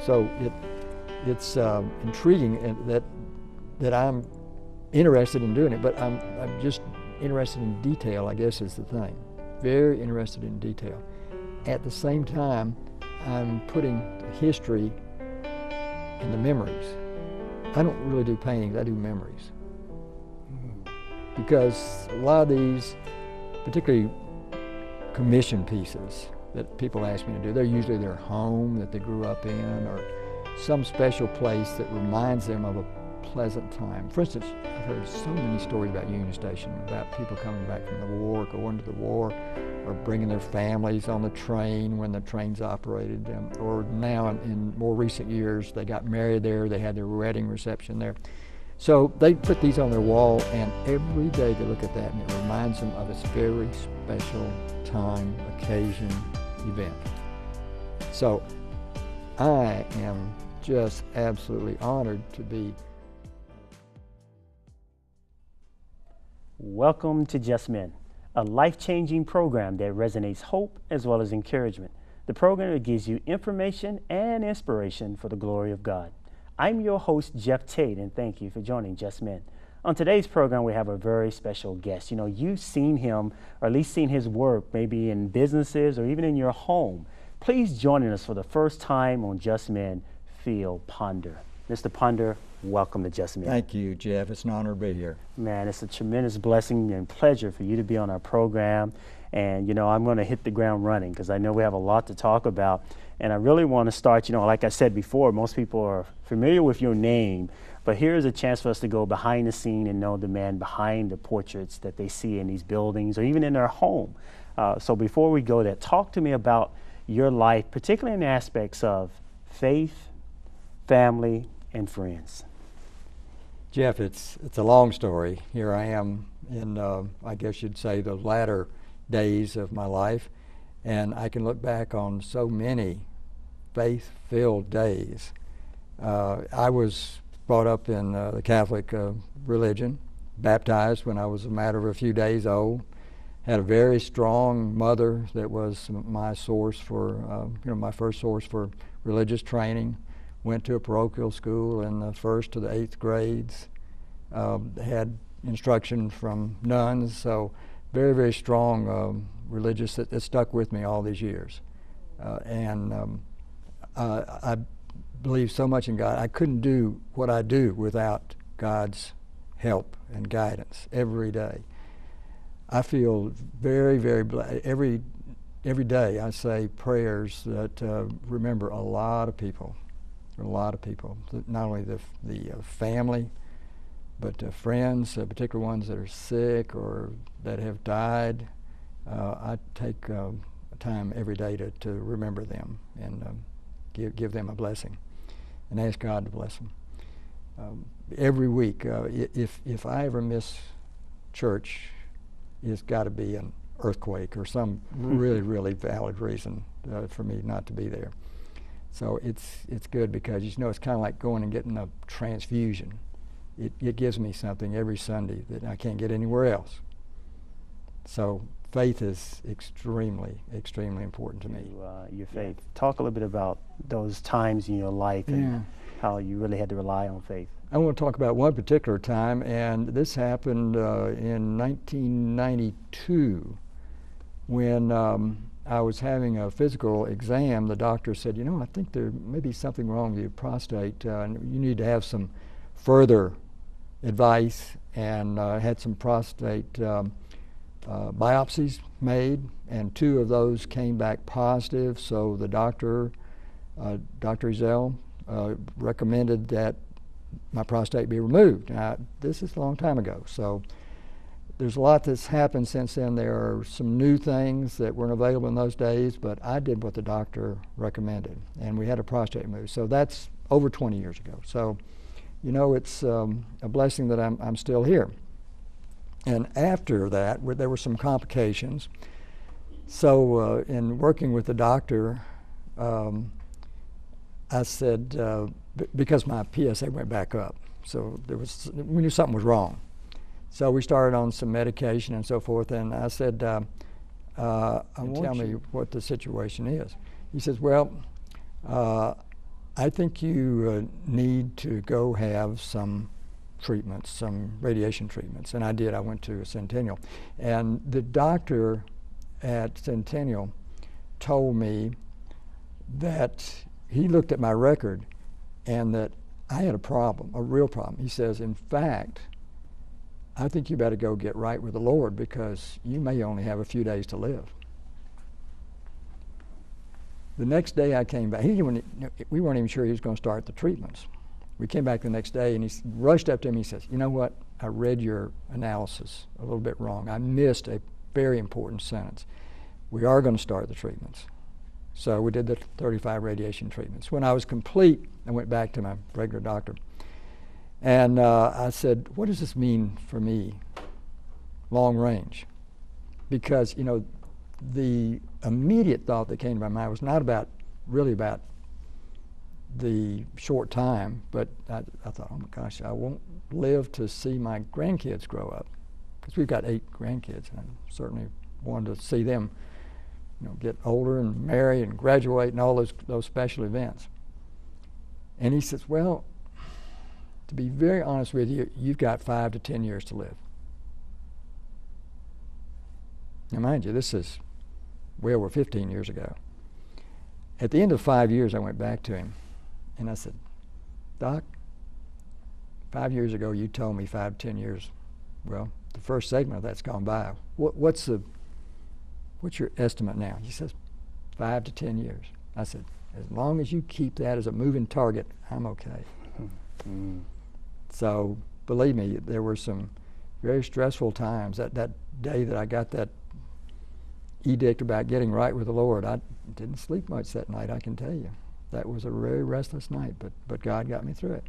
So it's intriguing and that I'm interested in doing it, but I'm just interested in detail, I guess is the thing. Very interested in detail. At the same time, I'm putting history in the memories. I don't really do paintings, I do memories. Because a lot of these, particularly commission pieces that people ask me to do, they're usually their home that they grew up in or some special place that reminds them of a pleasant time. For instance, I've heard so many stories about Union Station, about people coming back from the war, going to the war, or bringing their families on the train when the trains operated, or now in more recent years, they got married there, they had their wedding reception there. So they put these on their wall, and every day they look at that and it reminds them of this very special time, occasion, event. So I am just absolutely honored to be. Welcome to JustMen, a life-changing program that resonates hope as well as encouragement. The program that gives you information and inspiration for the glory of God. I'm your host, Jeff Tate, and thank you for joining JustMen. On today's program, we have a very special guest. You know, you've seen him, or at least seen his work, maybe in businesses or even in your home. Please join us for the first time on JustMen, PhilPonder. Mr. Ponder, welcome to JustMen. Thank you, Jeff. It's an honor to be here. Man, it's a tremendous blessing and pleasure for you to be on our program. And, you know, I'm going to hit the ground running because I know we have a lot to talk about. And I really want to start, you know, like I said before, most people are familiar with your name, but here's a chance for us to go behind the scene and know the man behind the portraits that they see in these buildings or even in their home. So before we go there, talk to me about your life, particularly in the aspects of faith, family, and friends. Jeff, it's a long story. Here I am in, I guess you'd say, the latter days of my life. And I can look back on so many faith-filled days. I was brought up in the Catholic religion, baptized when I was a matter of a few days old. Had a very strong mother that was my source for, my first source for religious training. Went to a parochial school in the 1st to the 8th grades. Had instruction from nuns, so very, very strong religious that stuck with me all these years. I believe so much in God. I couldn't do what I do without God's help and guidance every day. I feel very, very blessed. Every day I say prayers that remember a lot of people, not only the family, but friends, particular ones that are sick or that have died. I take time every day to remember them and give them a blessing and ask God to bless them. Every week, if I ever miss church, it's got to be an earthquake or some really, really valid reason for me not to be there. So it's good because, you know, it's kind of like going and getting a transfusion. It gives me something every Sunday that I can't get anywhere else. So faith is extremely, extremely important to me. Your faith. Talk a little bit about those times in your life and how you really had to rely on faith. I want to talk about one particular time, and this happened in 1992 when I was having a physical exam. The doctor said, you know, I think there may be something wrong with your prostate, and you need to have some further advice, and had some prostate biopsies made, and 2 of those came back positive. So the doctor, Dr. Ezell, recommended that my prostate be removed. Now, this is a long time ago, so there's a lot that's happened since then. There are some new things that weren't available in those days, but I did what the doctor recommended, and we had a prostate removed. So that's over 20 years ago. So, you know, it's a blessing that I'm still here. And after that, there were some complications. So in working with the doctor, I said, because my PSA went back up, so we knew something was wrong. So we started on some medication and so forth, and I said, tell me what the situation is. He says, well, I think you need to go have some treatments, some radiation treatments. And I did. I went to Centennial. And the doctor at Centennial told me that he looked at my record and that I had a problem, a real problem. He says, in fact, I think you better go get right with the Lord because you may only have a few days to live. The next day I came back. We weren't even sure he was going to start the treatments. We came back the next day and he rushed up to me and he says, you know what, I read your analysis a little bit wrong. I missed a very important sentence. We are going to start the treatments. So we did the 35 radiation treatments. When I was complete, I went back to my regular doctor. And I said, what does this mean for me, long range? Because, you know, the immediate thought that came to my mind was not really about the short time, but I thought, oh my gosh, I won't live to see my grandkids grow up. Because we've got 8 grandkids, and I certainly wanted to see them, you know, get older and marry and graduate and all those special events. And he says, well, to be very honest with you, you've got 5 to 10 years to live. Now mind you, this is way over 15 years ago. At the end of 5 years, I went back to him and I said, Doc, 5 years ago you told me 5 to 10 years. Well, the first segment of that's gone by. What's your estimate now? He says, 5 to 10 years. I said, as long as you keep that as a moving target, I'm okay. Mm. So believe me, there were some very stressful times. That day that I got that edict about getting right with the Lord, I didn't sleep much that night, I can tell you. That was a very restless night, but God got me through it.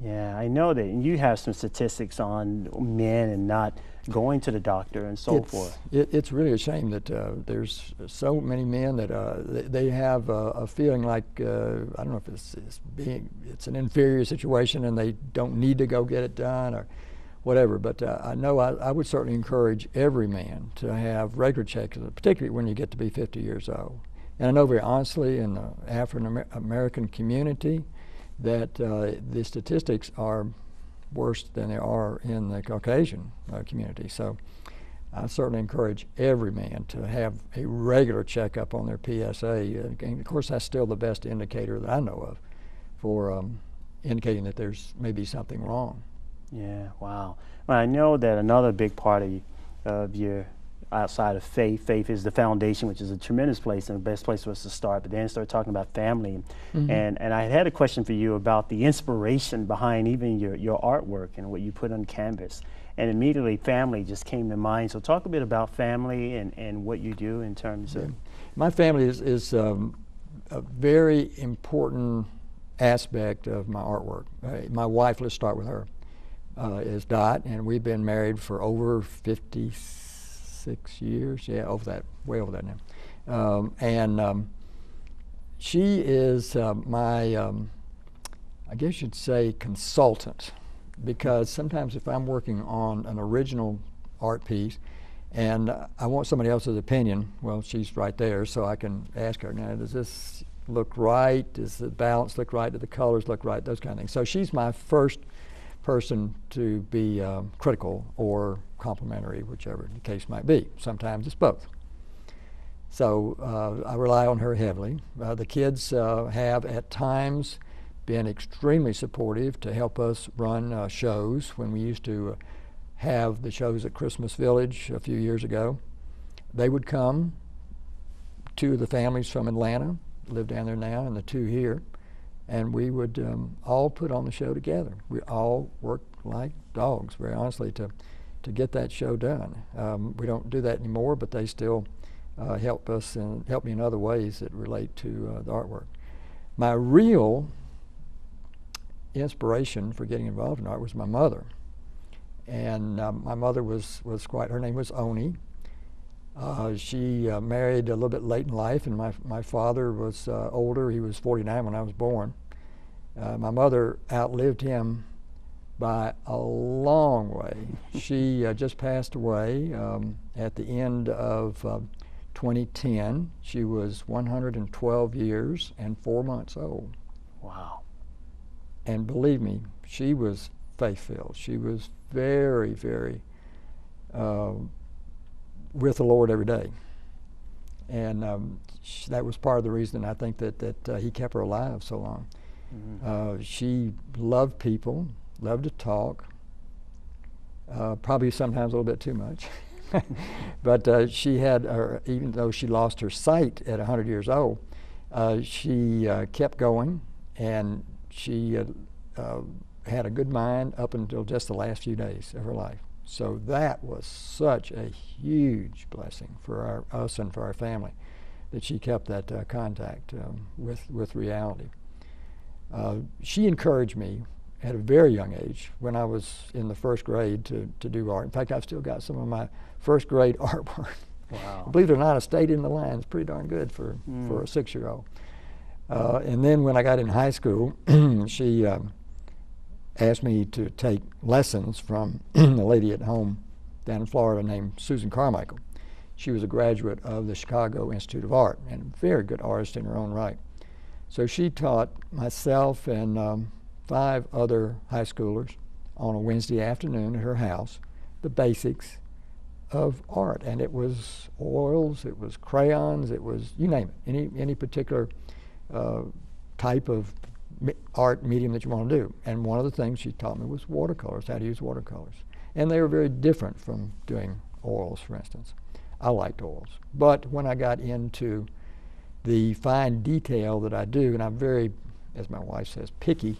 Yeah, I know that you have some statistics on men and not going to the doctor and so forth. It's really a shame that there's so many men that they have a feeling like, I don't know if it's an inferior situation and they don't need to go get it done or whatever, but I know I would certainly encourage every man to have regular checks, particularly when you get to be 50 years old. And I know very honestly in the African American community that the statistics are worse than they are in the Caucasian community. So I certainly encourage every man to have a regular checkup on their PSA. And of course, that's still the best indicator that I know of for indicating that there's maybe something wrong. Yeah, wow. Well, I know that another big part of your outside of faith is the foundation, which is a tremendous place and the best place for us to start, but then start talking about family. Mm-hmm. And I had a question for you about the inspiration behind even your artwork and what you put on canvas. And immediately family just came to mind. So talk a bit about family and what you do in terms of... My family is a very important aspect of my artwork. My wife, let's start with her, is Dot, and we've been married for over 56 years, yeah, way over that now. She is my, I guess you'd say, consultant, because sometimes if I'm working on an original art piece and I want somebody else's opinion, well, she's right there, so I can ask her, now, does this look right? Does the balance look right? Do the colors look right? Those kind of things. So she's my first person to be critical or complimentary, whichever the case might be. Sometimes it's both. So I rely on her heavily. The kids have at times been extremely supportive to help us run shows. When we used to have the shows at Christmas Village a few years ago, they would come. 2 of the families from Atlanta live down there now, and the 2 here. And we would all put on the show together. We all worked like dogs, very honestly, to get that show done. We don't do that anymore, but they still help us and help me in other ways that relate to the artwork. My real inspiration for getting involved in art was my mother. And my mother was quite, her name was Oni. She married a little bit late in life, and my father was older. He was 49 when I was born. My mother outlived him by a long way. She just passed away at the end of 2010. She was 112 years and 4 months old. and believe me, she was faith-filled. She was very, very with the Lord every day. And that was part of the reason I think that he kept her alive so long. Mm-hmm. She loved people, loved to talk, probably sometimes a little bit too much. But she had, even though she lost her sight at 100 years old, she kept going, and she had a good mind up until just the last few days of her life. So that was such a huge blessing for us and for our family, that she kept that contact with reality. She encouraged me at a very young age, when I was in the first grade, to do art. In fact, I've still got some of my first grade artwork. Wow. Believe it or not, I stayed in the line. It's pretty darn good for a 6-year-old. And then when I got in high school, she asked me to take lessons from a lady at home down in Florida named Susan Carmichael. She was a graduate of the Chicago Institute of Art and a very good artist in her own right. So she taught myself and 5 other high schoolers on a Wednesday afternoon at her house the basics of art. And it was oils, it was crayons, it was, you name it, any particular type of art medium that you want to do. And one of the things she taught me was watercolors, how to use watercolors. And they were very different from doing oils, for instance. I liked oils. But when I got into the fine detail that I do, and I'm very, as my wife says, picky,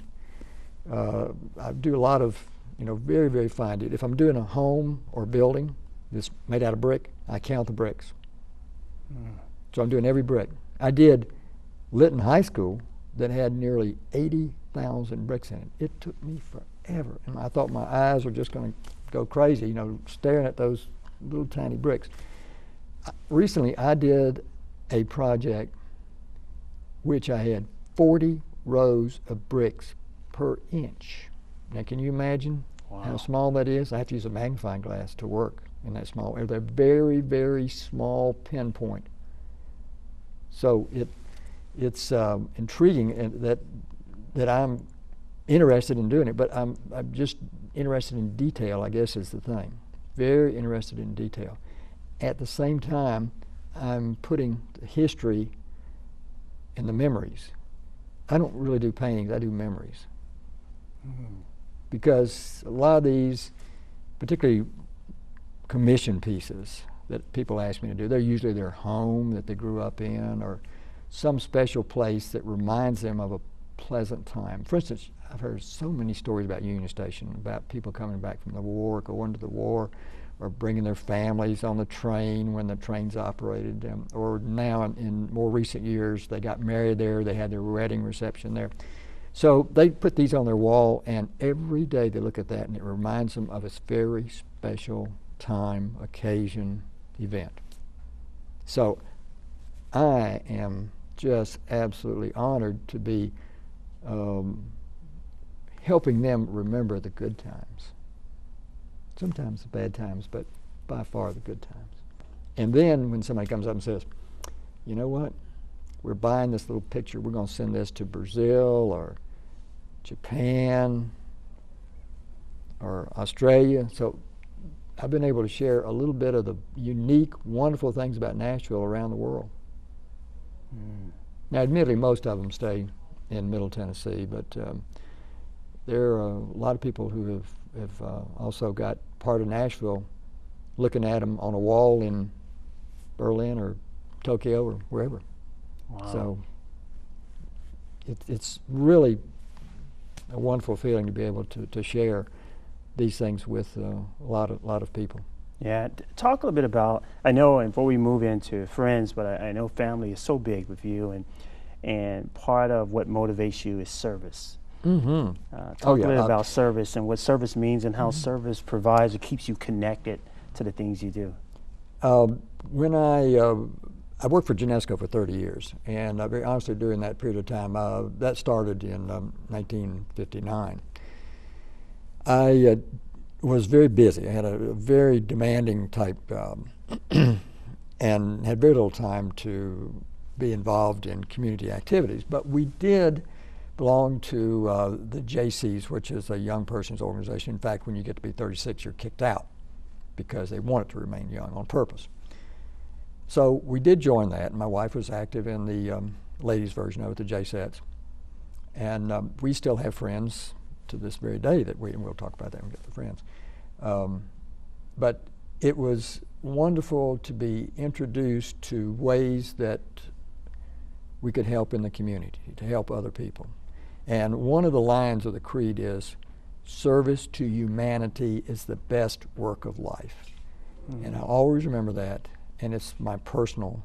I do a lot of, very, very fine detail. If I'm doing a home or building that's made out of brick, I count the bricks. So I'm doing every brick. I did Lytton High School that had nearly 80,000 bricks in it. It took me forever, and I thought my eyes were just going to go crazy, staring at those little tiny bricks. Recently, I did a project which I had 40 rows of bricks per inch. Now, can you imagine how small that is? I have to use a magnifying glass to work in that small. They're very, very small pinpoint. So it's intriguing, and that I'm interested in doing it, but I'm just interested in detail, I guess, is the thing. Very interested in detail. At the same time, I'm putting the history and the memories. I don't really do paintings, I do memories. Because a lot of these, particularly commission pieces that people ask me to do, they're usually their home that they grew up in, or some special place that reminds them of a pleasant time. For instance, I've heard so many stories about Union Station, about people coming back from the war, going to the war, or bringing their families on the train when the trains operated, or now in more recent years, they got married there, they had their wedding reception there. So they put these on their wall, and every day they look at that, and it reminds them of a very special time, occasion, event. So I am just absolutely honored to be helping them remember the good times. Sometimes the bad times, but by far the good times. And then when somebody comes up and says, you know what, we're buying this little picture, we're going to send this to Brazil or Japan or Australia. So I've been able to share a little bit of the unique, wonderful things about Nashville around the world. Now, admittedly, most of them stay in Middle Tennessee, but there are a lot of people who have also got part of Nashville looking at them on a wall in Berlin or Tokyo or wherever. Wow. So it's really a wonderful feeling to be able to share these things with a lot of people. Yeah, talk a little bit about, I know, and before we move into friends, but I know family is so big with you, and part of what motivates you is service. Talk a little about service and what service means and how service provides or keeps you connected to the things you do. When I worked for Genesco for 30 years, and very honestly, during that period of time, that started in 1959. I was very busy. I had a very demanding type job and had very little time to be involved in community activities. But we did, belonged to the JCs, which is a young person's organization. In fact, when you get to be 36, you're kicked out because they want it to remain young on purpose. So we did join that. My wife was active in the ladies' version of it, the JSETs. And we still have friends to this very day and we'll talk about that when we get to friends. But it was wonderful to be introduced to ways that we could help in the community, to help other people. And one of the lines of the creed is, service to humanity is the best work of life. Mm-hmm. And I always remember that, and it's my personal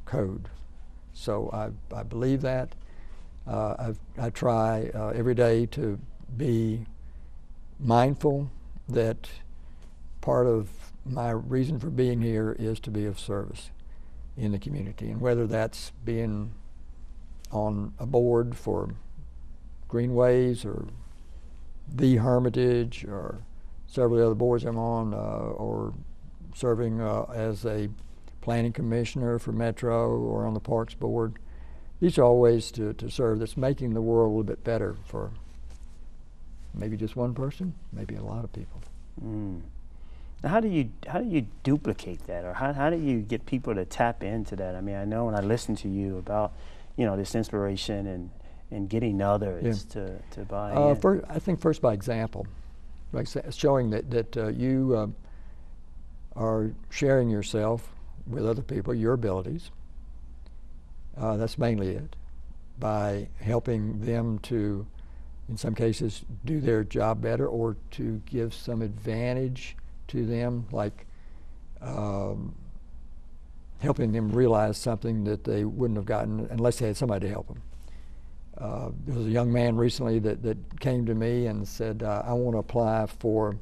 code. So I believe that. I try every day to be mindful that part of my reason for being here is to be of service in the community, and whether that's being on a board for Greenways or the Hermitage or several other boards I'm on, or serving as a planning commissioner for Metro or on the Parks Board. These are all ways to serve that's making the world a little bit better for maybe just one person, maybe a lot of people. Mm. Now how do you duplicate that, or how do you get people to tap into that? I mean, I know when I listen to you about, you know, this inspiration and getting others to buy in. I think first by example, like showing that you are sharing yourself with other people, your abilities. That's mainly it. By helping them to, in some cases, do their job better, or to give some advantage to them, like helping them realize something that they wouldn't have gotten unless they had somebody to help them. There was a young man recently that came to me and said, I want to apply for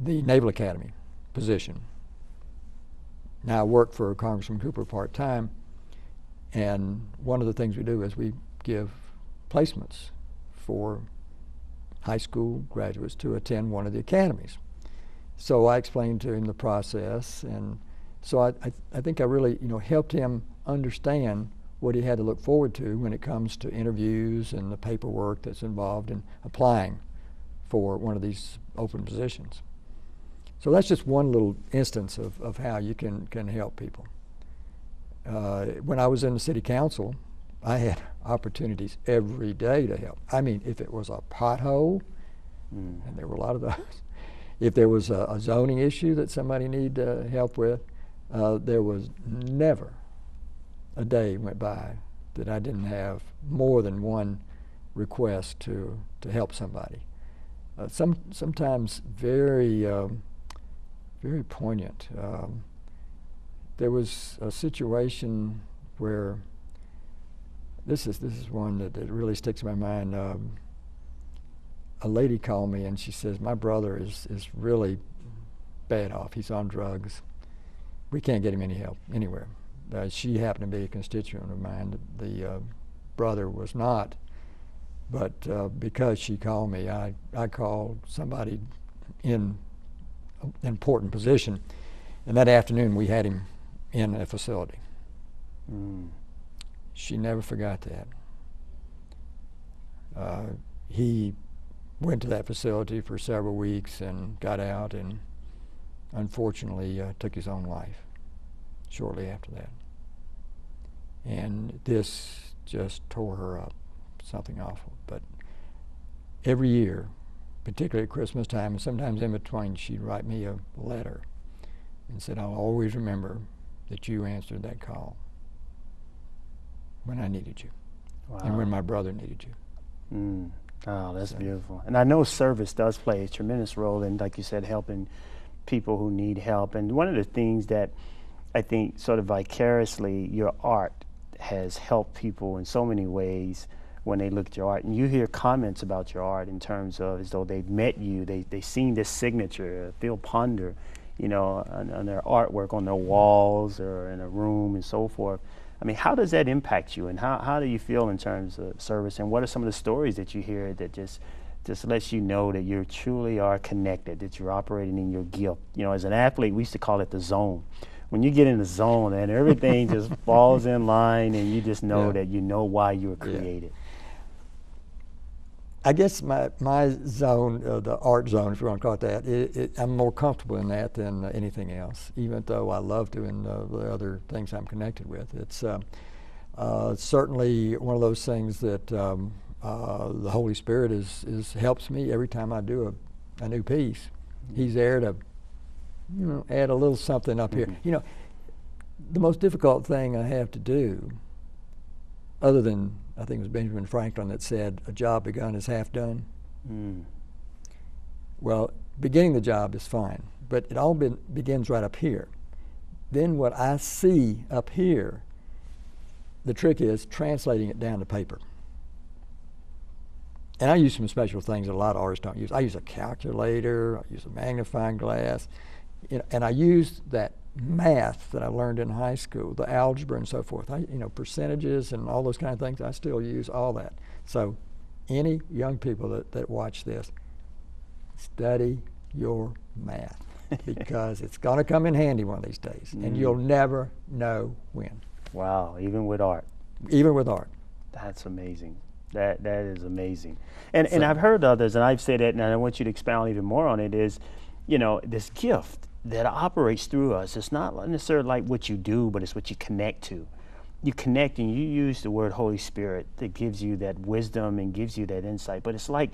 the Naval Academy position. Now I work for Congressman Cooper part-time, and one of the things we do is we give placements for high school graduates to attend one of the academies. So I explained to him the process, and so I think I really, you know, helped him understand what he had to look forward to when it comes to interviews and the paperwork that's involved in applying for one of these open positions. So that's just one little instance of how you can help people. When I was in the city council, I had opportunities every day to help. I mean, if it was a pothole, and there were a lot of those, if there was a zoning issue that somebody needed help with, there was never a day went by that I didn't have more than one request to help somebody. Sometimes very very poignant. There was a situation where this is one that really sticks in my mind. A lady called me and she says, my brother is really bad off. He's on drugs. We can't get him any help anywhere. She happened to be a constituent of mine. The brother was not, but because she called me, I called somebody in an important position, and that afternoon we had him in a facility. She never forgot that. He went to that facility for several weeks and got out, and unfortunately took his own life shortly after that. And this just tore her up, something awful. But every year, particularly at Christmas time, and sometimes in between, she'd write me a letter and said, I'll always remember that you answered that call when I needed you. Wow. And when my brother needed you. Oh, that's beautiful. And I know service does play a tremendous role in, like you said, helping people who need help. And one of the things that I think sort of vicariously your art has helped people in so many ways when they look at your art. And you hear comments about your art in terms of as though they've met you, they've seen this signature, PhilPonder, you know, on their artwork on their walls or in a room and so forth. I mean, how does that impact you, and how do you feel in terms of service, and what are some of the stories that you hear that just lets you know that you truly are connected, that you're operating in your gift? You know, as an athlete, we used to call it the zone. When you get in the zone and everything just falls in line and you just know that you know why you were created. I guess my zone, the art zone, if you want to call it that, I'm more comfortable in that than anything else, even though I love doing the other things I'm connected with. It's certainly one of those things that the Holy Spirit helps me every time I do a new piece. He's there to, add a little something up here. The most difficult thing I have to do, other than, I think it was Benjamin Franklin that said, a job begun is half done. Well, beginning the job is fine, but it all begins right up here. Then what I see up here, the trick is translating it down to paper. And I use some special things that a lot of artists don't use. I use a calculator, I use a magnifying glass, and I use that math that I learned in high school, the algebra and so forth. Percentages and all those kind of things, I still use all that. So any young people that watch this, study your math because it's going to come in handy one of these days, and you'll never know when. Wow, even with art. Even with art. That's amazing. That is amazing. And I've heard others, and I've said it, and I want you to expound even more on it, is, this gift that operates through us. It's not necessarily like what you do, but it's what you connect to. You connect and you use the word Holy Spirit that gives you that wisdom and gives you that insight. But it's like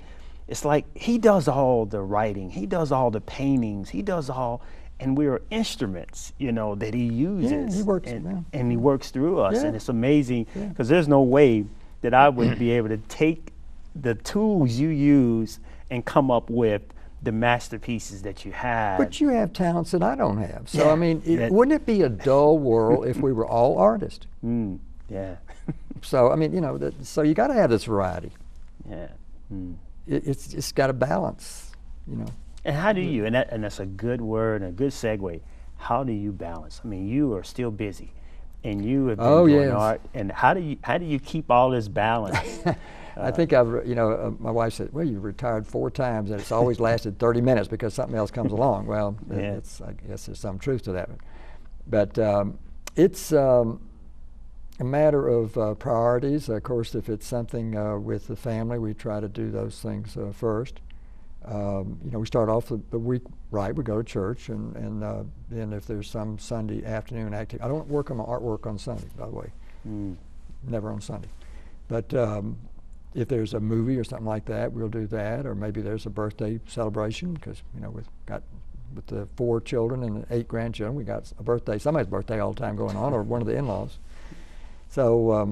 he does all the writing, he does all the paintings, he does all, and we are instruments, that he uses. Yeah, he works, and he works through us. Yeah. And it's amazing because there's no way that I would be able to take the tools you use and come up with the masterpieces that you have. But you have talents that I don't have. So, wouldn't it be a dull world if we were all artists? Yeah. So, so you got to have this variety. Yeah. It's got to balance, And how do you, and that's a good word and a good segue, how do you balance? You are still busy, and you have been doing art, and how do you keep all this balance? I think my wife said, well, you've retired 4 times and it's always lasted 30 minutes because something else comes along. Well, I guess there's some truth to that. But it's a matter of priorities. Of course, if it's something with the family, we try to do those things first. We start off the week right. We go to church, and then if there's some Sunday afternoon activity. I don't work on my artwork on Sunday, by the way. Never on Sunday. But if there's a movie or something like that, we'll do that. Or maybe there's a birthday celebration because with the 4 children and the 8 grandchildren, we got a birthday, somebody's birthday all the time going on, or one of the in-laws. So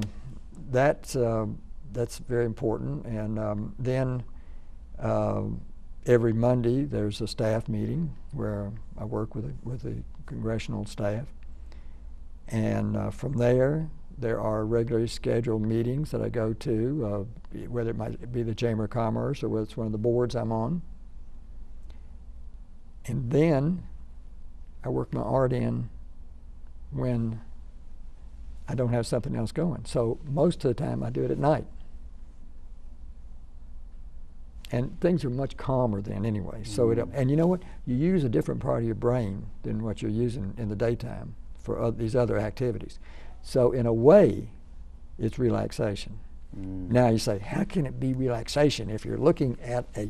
that's very important. And then every Monday there's a staff meeting where I work with the congressional staff, and from there are regularly scheduled meetings that I go to, whether it might be the Chamber of Commerce or whether it's one of the boards I'm on. And then I work my art in when I don't have something else going. So most of the time I do it at night. And things are much calmer then anyway. So and you know what? You use a different part of your brain than what you're using in the daytime for these other activities. So in a way, it's relaxation. Now you say, how can it be relaxation if you're looking at a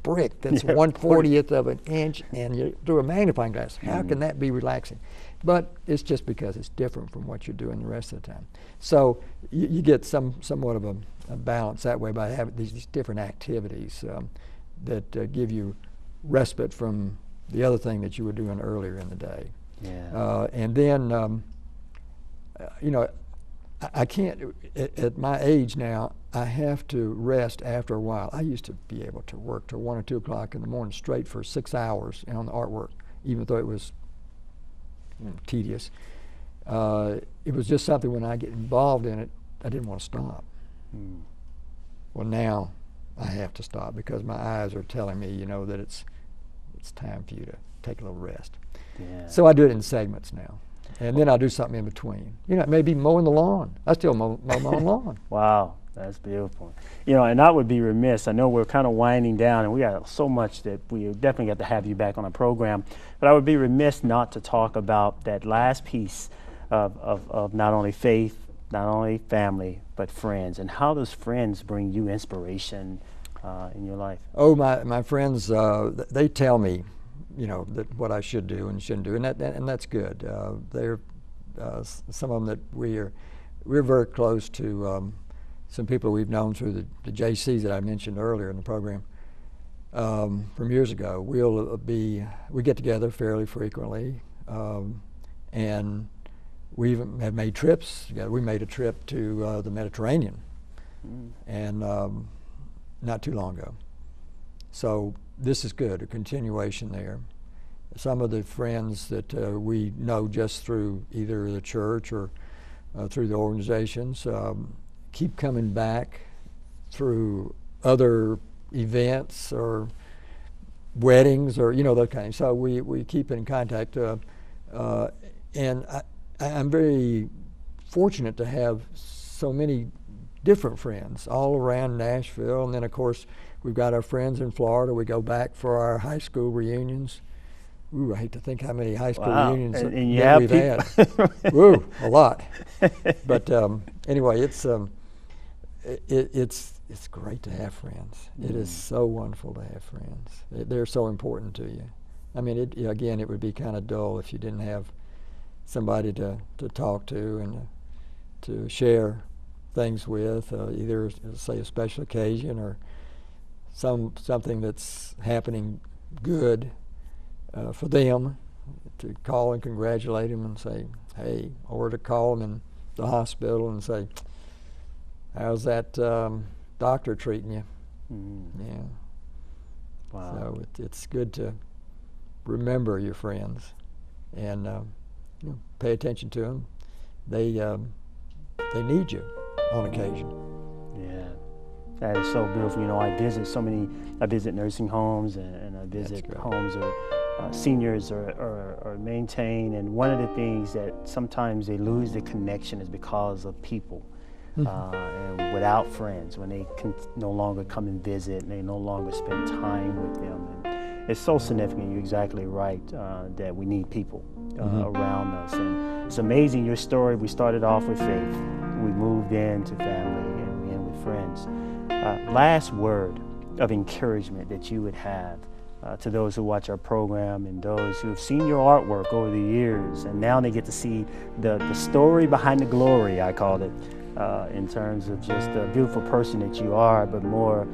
brick that's 1/40th of an inch and you through a magnifying glass? How can that be relaxing? But it's just because it's different from what you're doing the rest of the time. So you get somewhat of a balance that way by having these different activities that give you respite from the other thing that you were doing earlier in the day. Yeah. And then, I can't, at my age now, I have to rest after a while. I used to be able to work till 1 or 2 o'clock in the morning straight for 6 hours on the artwork, even though it was tedious. It was just something when I get involved in it, I didn't want to stop. Well, now I have to stop because my eyes are telling me, that it's time for you to take a little rest. Yeah. So I do it in segments now. And then I'll do something in between. It may be mowing the lawn. I still mow my own lawn. Wow, that's beautiful. And I would be remiss. I know we're kind of winding down, and we got so much that we definitely got to have you back on the program. But I would be remiss not to talk about that last piece of not only faith not only family, but friends. And how does friends bring you inspiration in your life? Oh, my friends, they tell me, that what I should do and shouldn't do, and that's good. They're some of them that we're very close to. Some people we've known through the JCs that I mentioned earlier in the program from years ago. We get together fairly frequently, and we have made trips together. We made a trip to the Mediterranean, and not too long ago. So this is good, a continuation there. Some of the friends that we know just through either the church or through the organizations keep coming back through other events or weddings or those kind of. So we keep in contact, and I'm very fortunate to have so many different friends all around Nashville, and then of course we've got our friends in Florida. We go back for our high school reunions. Ooh, I hate to think how many high school reunions that we've had. Ooh, a lot. But anyway, it's great to have friends. It is so wonderful to have friends. They're so important to you. I mean, it would be kind of dull if you didn't have somebody to talk to and to share things with, either say a special occasion or something that's happening good for them, to call and congratulate them and say, hey, or to call them in the hospital and say, how's that doctor treating you? Yeah. Wow. So it's good to remember your friends and pay attention to them. They need you on occasion. Yeah, that is so beautiful. I visit nursing homes and I visit homes or seniors are maintained, and one of the things that sometimes they lose the connection is because of people. And without friends, when they can no longer come and visit and they no longer spend time with them. And it's so significant. You're exactly right that we need people around us. And it's amazing, your story. We started off with faith. We moved into family and we end with friends. Last word of encouragement that you would have to those who watch our program and those who have seen your artwork over the years, and now they get to see the story behind the glory, I called it, in terms of just the beautiful person that you are, but more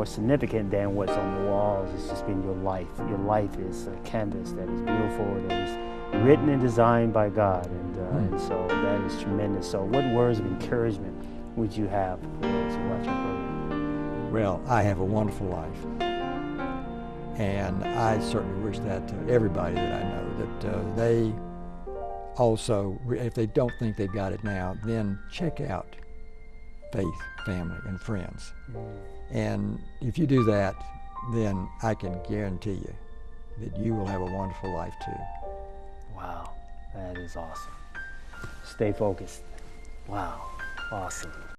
significant than what's on the walls. It's just been your life. Your life is a canvas that is beautiful, that is written and designed by God, and so that is tremendous. So what words of encouragement would you have for those who watch your program? Well, I have a wonderful life. And I certainly wish that to everybody that I know, that they also, if they don't think they've got it now, then check out faith, family, and friends. And if you do that, then I can guarantee you that you will have a wonderful life too. Wow, that is awesome. Stay focused. Wow, awesome.